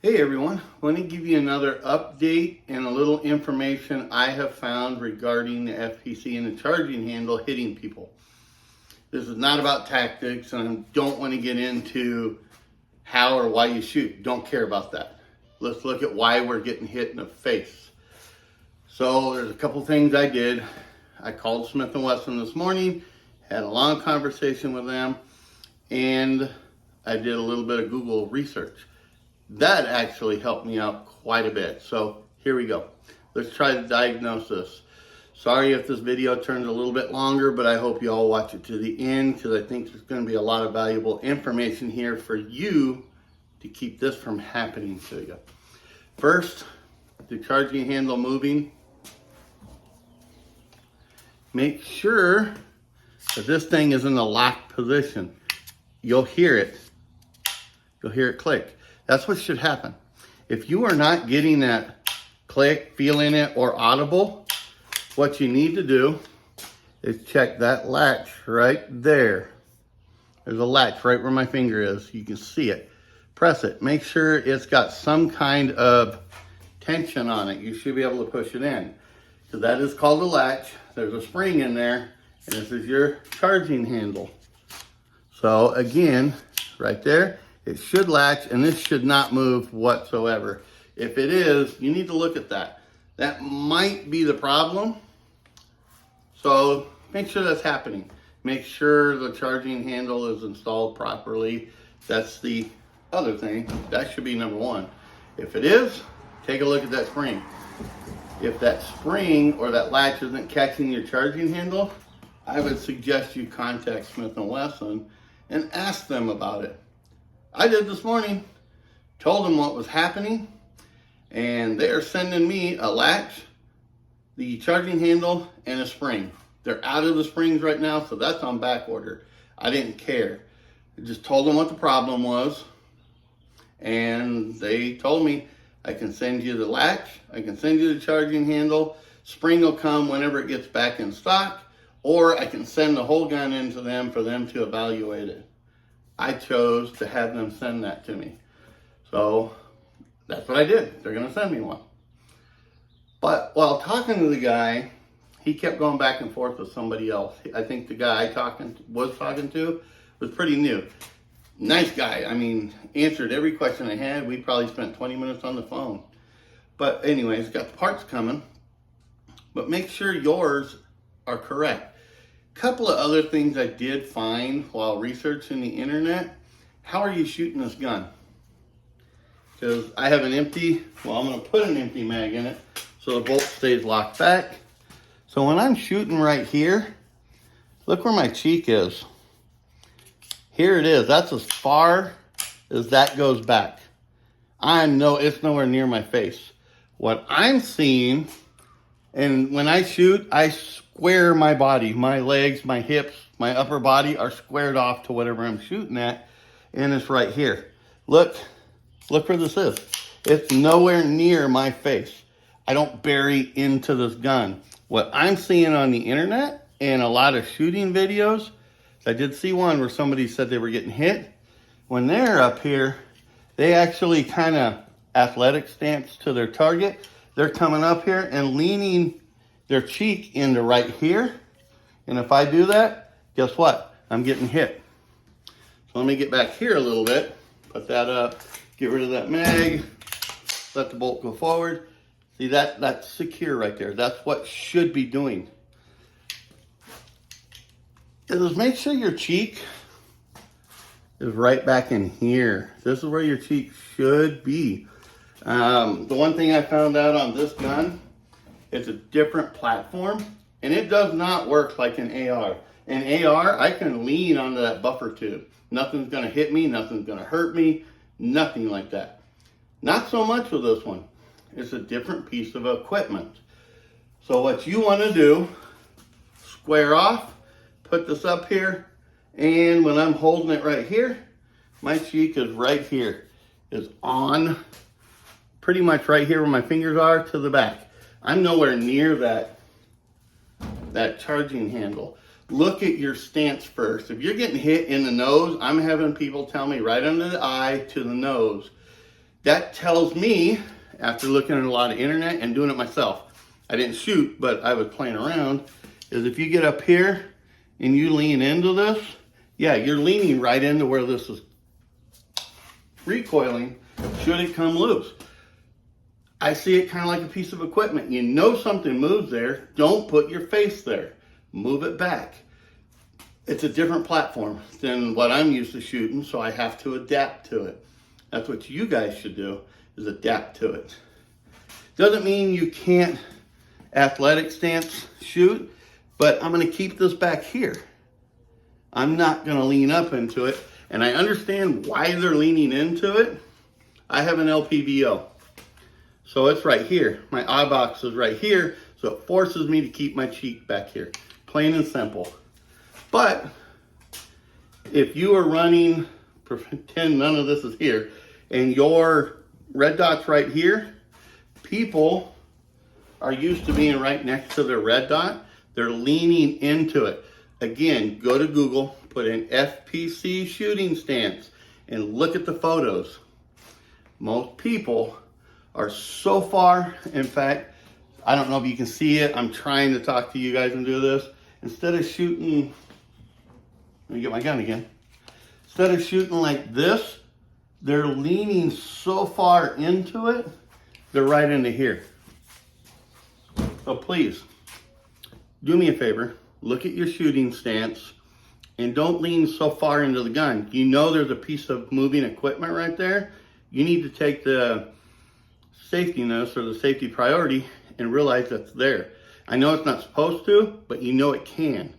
Hey everyone, let me give you another update and a little information I have found regarding the FPC and the charging handle hitting people. This is not about tactics, and I don't want to get into how or why you shoot. Don't care about that. Let's look at why we're getting hit in the face. So there's a couple things I did. I called Smith & Wesson this morning, had a long conversation with them, and I did a little bit of Google research. That actually helped me out quite a bit. So here we go. Let's try to diagnose this. Sorry if this video turns a little bit longer, but I hope you all watch it to the end because I think there's going to be a lot of valuable information here for you to keep this from happening to you. First, the charging handle moving. Make sure that this thing is in the locked position. You'll hear it. You'll hear it click. That's what should happen. If you are not getting that click, feeling it, or audible, what you need to do is check that latch right there. There's a latch right where my finger is. You can see it. Press it. Make sure it's got some kind of tension on it. You should be able to push it in. So that is called a latch. There's a spring in there, and this is your charging handle. So again, right there, it should latch, and this should not move whatsoever. If it is, you need to look at that. That might be the problem. So make sure that's happening. Make sure the charging handle is installed properly. That's the other thing. That should be number one. If it is, take a look at that spring. If that spring or that latch isn't catching your charging handle, I would suggest you contact Smith & Wesson and ask them about it. I did this morning, told them what was happening, and they are sending me a latch, the charging handle, and a spring. They're out of the springs right now, so that's on back order. I didn't care. I just told them what the problem was, and they told me I can send you the latch, I can send you the charging handle, spring will come whenever it gets back in stock, or I can send the whole gun into them for them to evaluate it. I chose to have them send that to me. So that's what I did. They're going to send me one. But while talking to the guy, he kept going back and forth with somebody else. I think the guy I was talking to was pretty new. Nice guy. I mean, answered every question I had. We probably spent 20 minutes on the phone. But anyways, got the parts coming. But make sure yours are correct. Couple of other things I did find while researching the internet. How are you shooting this gun? Because I have an empty, well, I'm going to put an empty mag in it so the bolt stays locked back. So when I'm shooting right here, look where my cheek is. Here it is. That's as far as that goes back. It's nowhere near my face. What I'm seeing, and when I shoot, I square my body, my legs, my hips, my upper body are squared off to whatever I'm shooting at, and it's right here. Look where this is. It's nowhere near my face. I don't bury into this gun. What I'm seeing on the internet and a lot of shooting videos, I did see one where somebody said they were getting hit. When they're up here, they actually kind of athletic stance to their target. They're coming up here and leaning their cheek into right here. And if I do that, guess what? I'm getting hit. So let me get back here a little bit, put that up, get rid of that mag, let the bolt go forward. See that's secure right there. That's what should be doing. Is make sure your cheek is right back in here. This is where your cheek should be. The one thing I found out on this gun, it's a different platform, and it does not work like an AR. An AR, I can lean onto that buffer tube. Nothing's going to hit me, nothing's going to hurt me, nothing like that. Not so much with this one. It's a different piece of equipment. So what you want to do, square off, put this up here, and when I'm holding it right here, my cheek is right here. Is on pretty much right here where my fingers are to the back. I'm nowhere near that charging handle. Look at your stance first. If you're getting hit in the nose, I'm having people tell me right under the eye to the nose. That tells me, after looking at a lot of internet and doing it myself, I didn't shoot, but I was playing around, is if you get up here and you lean into this, yeah, you're leaning right into where this is recoiling, should it come loose. I see it kind of like a piece of equipment. You know something moves there, don't put your face there. Move it back. It's a different platform than what I'm used to shooting, so I have to adapt to it. That's what you guys should do, is adapt to it. Doesn't mean you can't athletic stance shoot, but I'm gonna keep this back here. I'm not gonna lean up into it, and I understand why they're leaning into it. I have an LPVO, so it's right here. My eye box is right here, so it forces me to keep my cheek back here. Plain and simple. But if you are running, pretend none of this is here, and your red dot's right here, people are used to being right next to their red dot. They're leaning into it. Again, go to Google, put in FPC shooting stance, and look at the photos. Most people are so far, in fact, I don't know if you can see it. I'm trying to talk to you guys and do this. Instead of shooting, let me get my gun again. Instead of shooting like this, they're leaning so far into it, they're right into here. So please, do me a favor, look at your shooting stance and don't lean so far into the gun. You know there's a piece of moving equipment right there. You need to take the safetiness or the safety priority and realize that's there. I know it's not supposed to, but you know it can.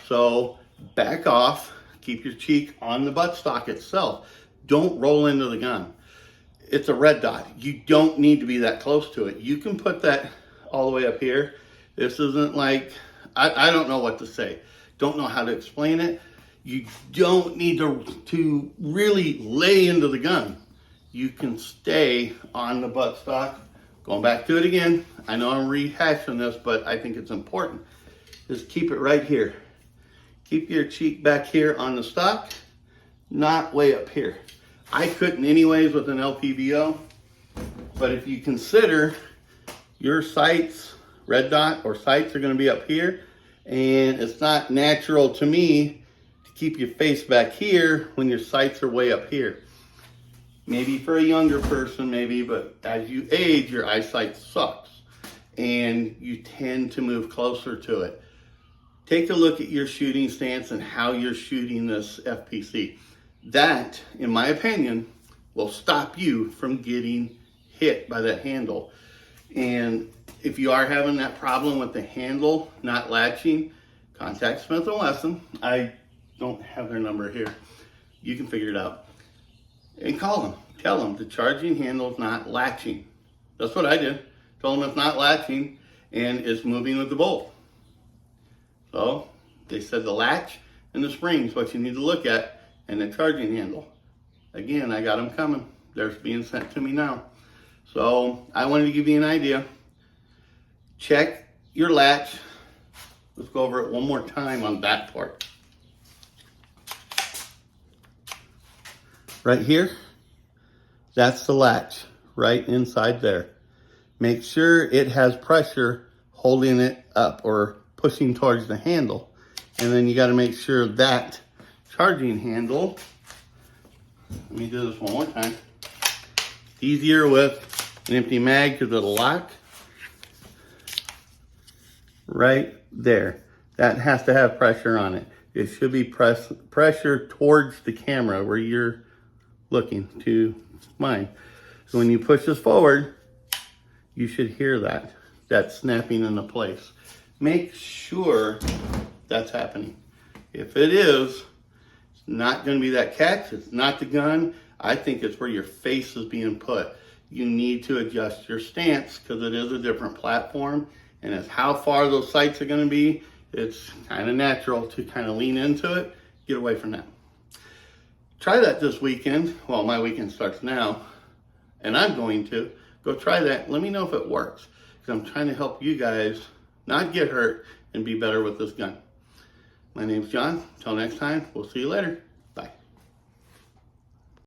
So back off, keep your cheek on the buttstock itself. Don't roll into the gun. It's a red dot. You don't need to be that close to it. You can put that all the way up here. This isn't like, I don't know what to say. Don't know how to explain it. You don't need to really lay into the gun. You can stay on the buttstock. Going back to it again, I know I'm rehashing this, but I think it's important. Just keep it right here. Keep your cheek back here on the stock, not way up here. I couldn't anyways with an LPVO, but if you consider your sights, red dot or sights are gonna be up here, and it's not natural to me to keep your face back here when your sights are way up here. Maybe for a younger person, maybe, but as you age, your eyesight sucks and you tend to move closer to it. Take a look at your shooting stance and how you're shooting this FPC. That, in my opinion, will stop you from getting hit by that handle. And if you are having that problem with the handle not latching, contact Smith & Wesson. I don't have their number here. You can figure it out. And call them. Tell them the charging handle's not latching. That's what I did. Told them it's not latching and it's moving with the bolt. So they said the latch and the spring's what you need to look at, and the charging handle. Again, I got them coming. They're being sent to me now. So I wanted to give you an idea. Check your latch. Let's go over it one more time on that part. Right here, that's the latch right inside there. Make sure it has pressure holding it up or pushing towards the handle. And then you got to make sure that charging handle, let me do this one more time. It's easier with an empty mag because it'll lock. Right there. That has to have pressure on it. It should be pressure towards the camera where you're looking to mine. So when you push this forward, you should hear that snapping into place. Make sure that's happening. If it is, it's not going to be that catch. It's not the gun. I think it's where your face is being put. You need to adjust your stance because it is a different platform, and it's how far those sights are going to be. It's kind of natural to kind of lean into it. Get away from that. Try that this weekend. Well, my weekend starts now, and I'm going to go try that. Let me know if it works, because I'm trying to help you guys not get hurt and be better with this gun. My name's John. Until next time, we'll see you later.